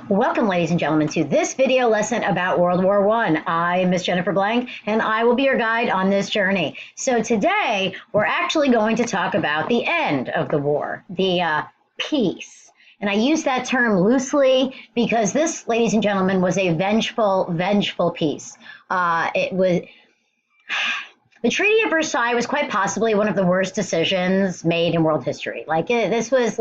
Welcome, ladies and gentlemen, to this video lesson about World War I. I am Miss Jennifer Blank, and I will be your guide on this journey. So today, we're actually going to talk about the end of the war, the peace. And I use that term loosely because this, ladies and gentlemen, was a vengeful peace. The Treaty of Versailles was quite possibly one of the worst decisions made in world history. This was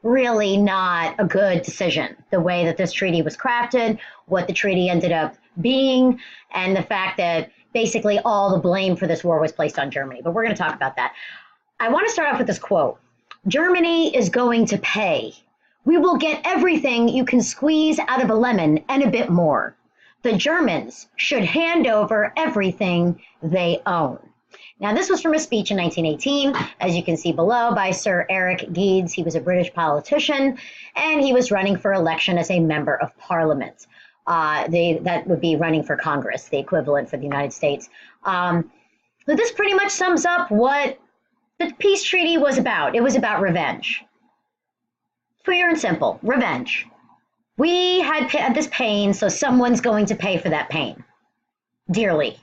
really not a good decision, the way that this treaty was crafted, what the treaty ended up being, and the fact that basically all the blame for this war was placed on Germany. But we're going to talk about that. I want to start off with this quote. Germany is going to pay. We will get everything you can squeeze out of a lemon and a bit more. The Germans should hand over everything they own. Now, this was from a speech in 1918, as you can see below, by Sir Eric Geddes. He was a British politician, and he was running for election as a member of parliament. That would be running for Congress, the equivalent for the United States. So this pretty much sums up what the peace treaty was about. It was about revenge. Clear and simple, revenge. We had this pain, so someone's going to pay for that pain dearly.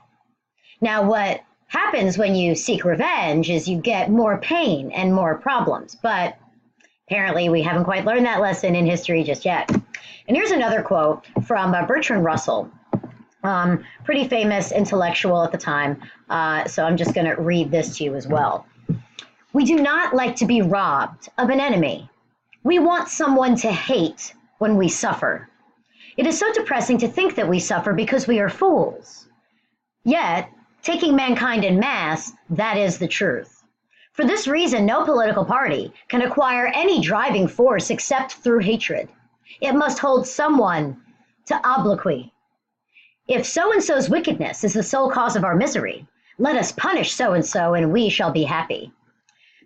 Now, what happens when you seek revenge is you get more pain and more problems. But apparently we haven't quite learned that lesson in history just yet. And here's another quote from Bertrand Russell, pretty famous intellectual at the time. So I'm just going to read this to you as well. We do not like to be robbed of an enemy. We want someone to hate when we suffer. It is so depressing to think that we suffer because we are fools. Yet, taking mankind en masse, that is the truth. For this reason, no political party can acquire any driving force except through hatred. It must hold someone to obloquy. If so-and-so's wickedness is the sole cause of our misery, let us punish so-and-so and we shall be happy.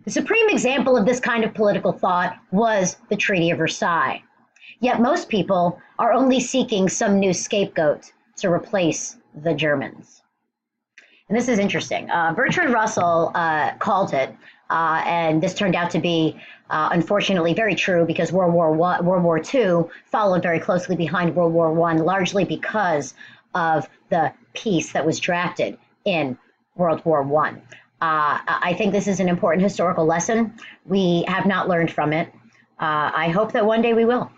The supreme example of this kind of political thought was the Treaty of Versailles. Yet most people are only seeking some new scapegoat to replace the Germans. And this is interesting. Bertrand Russell called it, and this turned out to be, unfortunately, very true because World War II followed very closely behind World War I, largely because of the peace that was drafted in World War I. I think this is an important historical lesson. We have not learned from it. I hope that one day we will.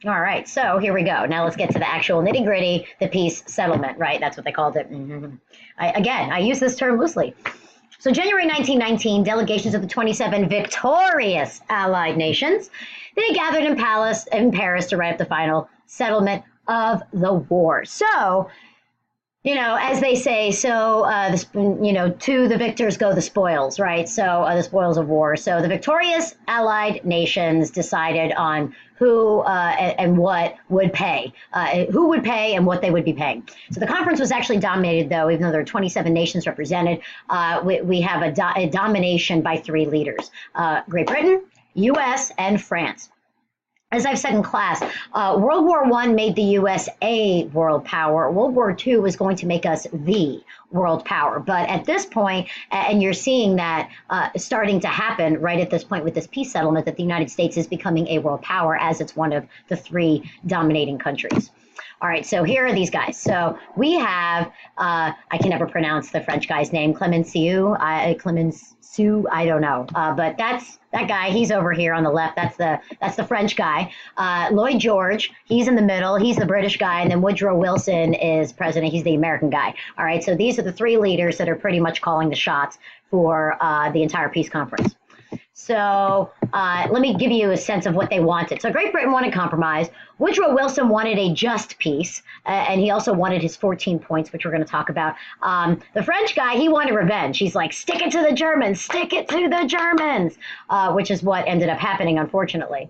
All right, so here we go. Now let's get to the actual nitty-gritty, the peace settlement, right? That's what they called it. I use this term loosely. So January 1919, delegations of the 27 victorious Allied nations, they gathered in Paris to write up the final settlement of the war. So, as they say, to the victors go the spoils, right? So the spoils of war. So the victorious Allied nations decided on who and what would pay, who would pay and what they would be paying. So the conference was actually dominated, though, even though there are 27 nations represented, we have a domination by three leaders, Great Britain, U.S., and France. As I've said in class, World War I made the U.S. a world power. World War II was going to make us the world power. But at this point, and you're seeing that starting to happen right at this point with this peace settlement, that the United States is becoming a world power as it's one of the three dominating countries. All right, so here are these guys. So we have, I can never pronounce the French guy's name, Clemenceau, I don't know, but that's that guy. He's over here on the left. That's the French guy. Lloyd George, he's in the middle. He's the British guy, and then Woodrow Wilson is president. He's the American guy. All right, so these are the three leaders that are pretty much calling the shots for the entire peace conference. So let me give you a sense of what they wanted. So Great Britain wanted compromise. Woodrow Wilson wanted a just peace, and he also wanted his 14 points, which we're going to talk about. The French guy, he wanted revenge. He's like, stick it to the Germans, stick it to the Germans, which is what ended up happening, unfortunately.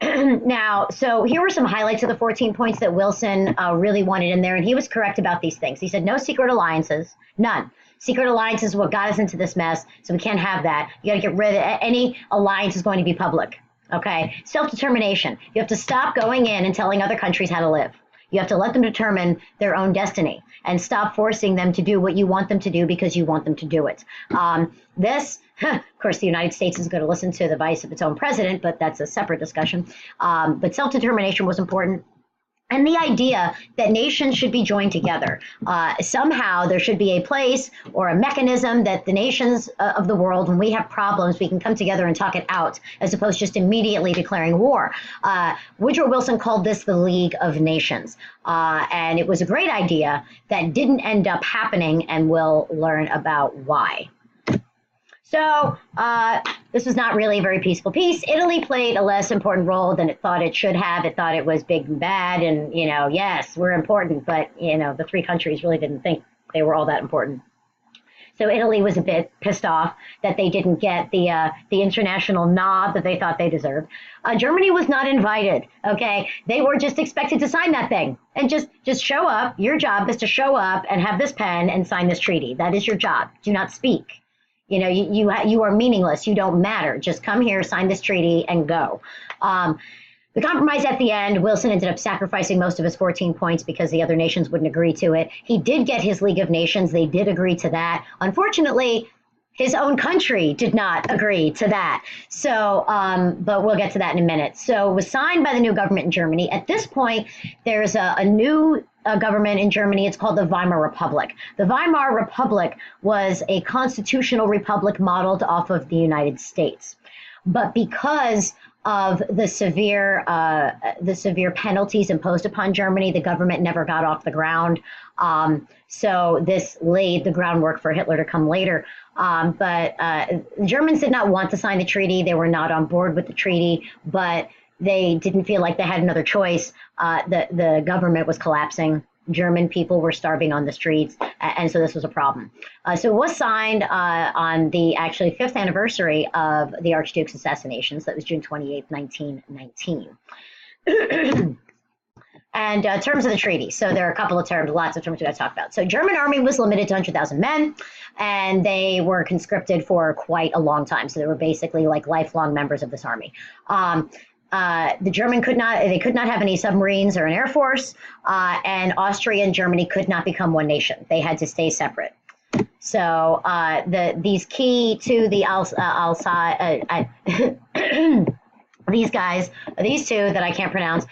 Now, so here were some highlights of the 14 points that Wilson really wanted in there, and he was correct about these things. He said no secret alliances, none. Secret alliance is what got us into this mess, so we can't have that. You got to get rid of any alliance is going to be public, okay? Self-determination. You have to stop going in and telling other countries how to live. You have to let them determine their own destiny and stop forcing them to do what you want them to do because you want them to do it. Of course, the United States is going to listen to the advice of its own president, but that's a separate discussion. But self-determination was important. And the idea that nations should be joined together. Somehow there should be a place or a mechanism that the nations of the world, when we have problems, we can come together and talk it out, as opposed to just immediately declaring war. Woodrow Wilson called this the League of Nations. And it was a great idea that didn't end up happening, and we'll learn about why. So this was not really a very peaceful peace. Italy played a less important role than it thought it should have. It thought it was big and bad, and, you know, yes, we're important, but, you know, the three countries really didn't think they were all that important. So Italy was a bit pissed off that they didn't get the international nod that they thought they deserved. Germany was not invited, okay? They were just expected to sign that thing and just show up. Your job is to show up and have this pen and sign this treaty. That is your job. Do not speak. You know, you are meaningless. You don't matter. Just come here, sign this treaty, and go. The compromise at the end, Wilson ended up sacrificing most of his 14 points because the other nations wouldn't agree to it. He did get his League of Nations. They did agree to that. Unfortunately, his own country did not agree to that. So, but we'll get to that in a minute. So it was signed by the new government in Germany. At this point, there's a new government in Germany. It's called the Weimar Republic. The Weimar Republic was a constitutional republic modeled off of the United States. But because of the severe penalties imposed upon Germany, the government never got off the ground. So this laid the groundwork for Hitler to come later. But the Germans did not want to sign the treaty. They were not on board with the treaty, but they didn't feel like they had another choice. The government was collapsing. German people were starving on the streets, and so this was a problem. So it was signed on the actually 5th anniversary of the Archduke's assassinations. That was June 28th, 1919. And terms of the treaty. So there are a couple of terms, lots of terms we got to talk about. So German army was limited to 100,000 men, and they were conscripted for quite a long time. So they were basically like lifelong members of this army. The German could not have any submarines or an air force, and Austria and Germany could not become one nation. They had to stay separate. So these key to the these guys, these two that I can't pronounce,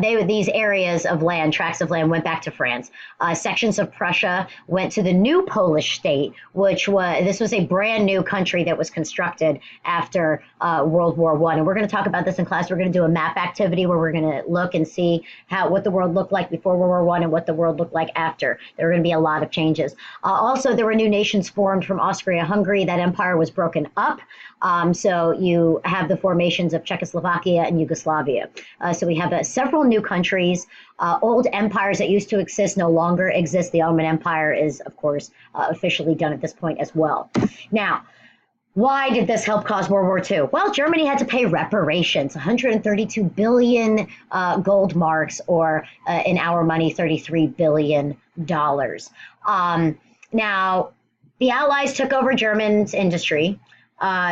these areas of land, tracts of land, went back to France. Sections of Prussia went to the new Polish state, this was a brand new country that was constructed after World War I. And we're going to talk about this in class. We're going to do a map activity where we're going to look and see what the world looked like before World War I and what the world looked like after. There were going to be a lot of changes. Also, there were new nations formed from Austria-Hungary. That empire was broken up. So you have the formations of Czechoslovakia and Yugoslavia. So we have several new countries. Old empires that used to exist no longer exist. The Ottoman Empire is, of course, officially done at this point as well. Now, why did this help cause World War II? Well, Germany had to pay reparations, 132 billion gold marks, or in our money, $33 billion. Now, the Allies took over Germany's industry.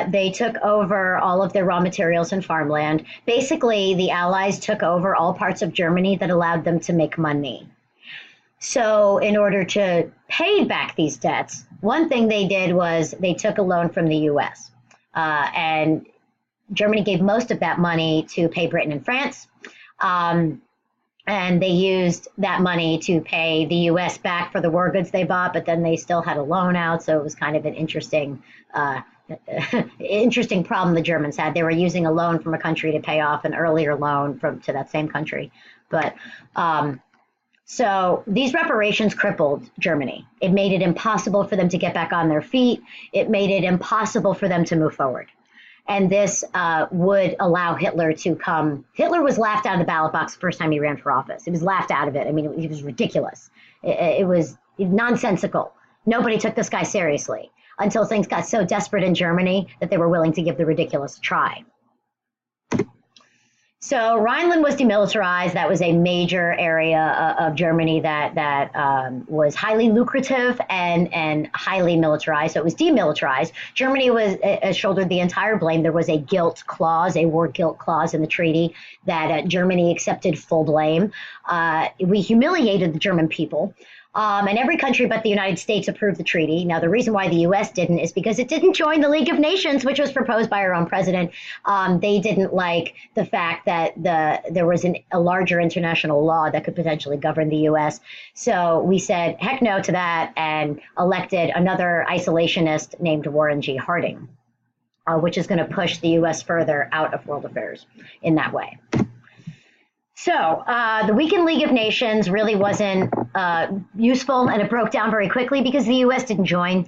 They took over all of their raw materials and farmland. Basically, the Allies took over all parts of Germany that allowed them to make money. So in order to pay back these debts, one thing they did was they took a loan from the U.S. And Germany gave most of that money to pay Britain and France. And they used that money to pay the U.S. back for the war goods they bought, but then they still had a loan out. So it was kind of an interesting problem the Germans had. They were using a loan from a country to pay off an earlier loan to that same country. But so these reparations crippled Germany. It made it impossible for them to get back on their feet. It made it impossible for them to move forward. And this would allow Hitler to come. Hitler was laughed out of the ballot box the first time he ran for office. He was laughed out of it. I mean, it was ridiculous. It was nonsensical. Nobody took this guy seriously until things got so desperate in Germany that they were willing to give the ridiculous a try. So Rhineland was demilitarized. That was a major area of Germany that was highly lucrative and highly militarized. So it was demilitarized. Germany was shouldered the entire blame. There was a guilt clause, a war guilt clause in the treaty that Germany accepted full blame. We humiliated the German people. And every country but the United States approved the treaty. Now, the reason why the U.S. didn't is because it didn't join the League of Nations, which was proposed by our own president. They didn't like the fact that there was a larger international law that could potentially govern the U.S. So we said, heck no to that, and elected another isolationist named Warren G. Harding, which is going to push the U.S. further out of world affairs in that way. So the weakened League of Nations really wasn't useful, and it broke down very quickly because the U.S. didn't join.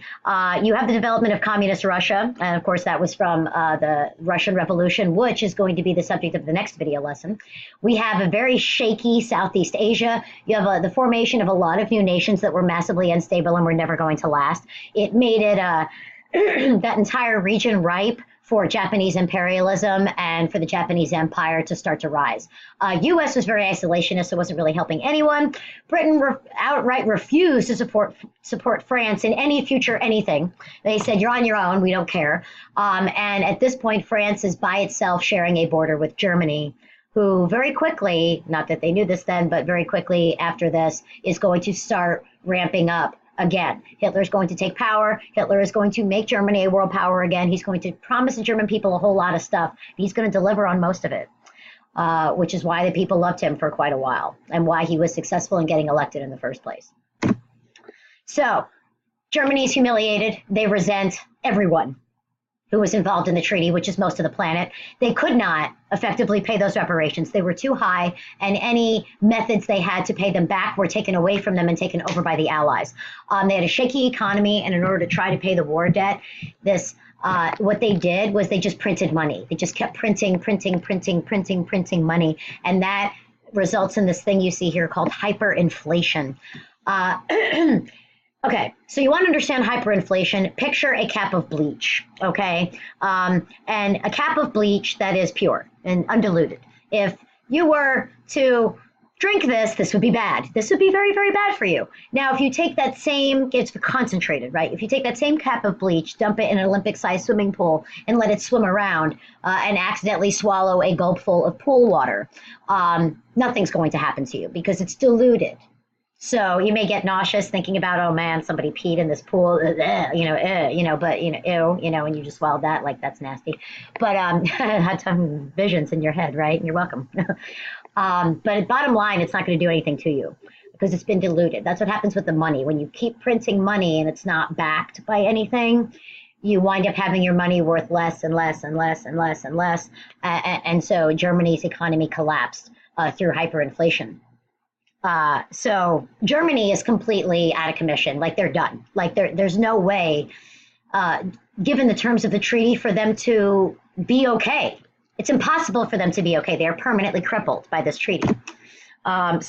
You have the development of communist Russia, and of course that was from the Russian Revolution, which is going to be the subject of the next video lesson. We have a very shaky Southeast Asia. You have the formation of a lot of new nations that were massively unstable and were never going to last. It made it that entire region ripe for Japanese imperialism and for the Japanese empire to start to rise. U.S. was very isolationist, so it wasn't really helping anyone. Britain outright refused to support France in any future anything. They said, you're on your own, we don't care. And at this point, France is by itself sharing a border with Germany, who very quickly, not that they knew this then, but very quickly after this, is going to start ramping up. Again, Hitler's going to take power. Hitler is going to make Germany a world power again. He's going to promise the German people a whole lot of stuff. He's going to deliver on most of it, which is why the people loved him for quite a while and why he was successful in getting elected in the first place. So Germany's humiliated. They resent everyone who was involved in the treaty, which is most of the planet. They could not effectively pay those reparations. They were too high, and any methods they had to pay them back were taken away from them and taken over by the Allies. They had a shaky economy, and in order to try to pay the war debt, what they did was they just printed money. They just kept printing money, and that results in this thing you see here called hyperinflation. Okay, so you want to understand hyperinflation, picture a cap of bleach, okay? And a cap of bleach that is pure and undiluted. If you were to drink this, this would be bad. This would be very, very bad for you. Now, if you take that same, it's concentrated, right? If you take that same cap of bleach, dump it in an Olympic-sized swimming pool, and let it swim around and accidentally swallow a gulpful of pool water, nothing's going to happen to you because it's diluted. So you may get nauseous thinking about, oh man, somebody peed in this pool, but ew, and you just swallowed that, like that's nasty. But had some visions in your head, right? And you're welcome. But bottom line, it's not going to do anything to you because it's been diluted. That's what happens with the money. When you keep printing money and it's not backed by anything, you wind up having your money worth less and less and less and less and less. And so Germany's economy collapsed through hyperinflation. So Germany is completely out of commission, like they're done. Like there's no way, given the terms of the treaty, for them to be okay. It's impossible for them to be okay. They are permanently crippled by this treaty. And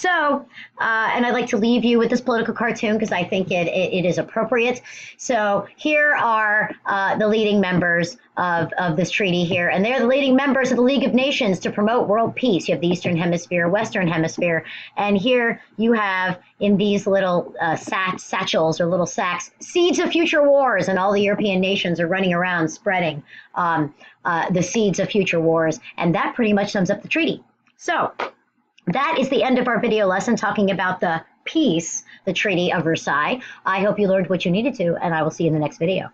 I'd like to leave you with this political cartoon because I think it is appropriate. So here are the leading members of this treaty here, and they're the leading members of the League of Nations to promote world peace. You have the Eastern Hemisphere, Western Hemisphere, and here you have in these little satchels or little sacks, seeds of future wars, and all the European nations are running around spreading the seeds of future wars, and that pretty much sums up the treaty. So that is the end of our video lesson talking about the peace, the Treaty of Versailles. I hope you learned what you needed to, and I will see you in the next video.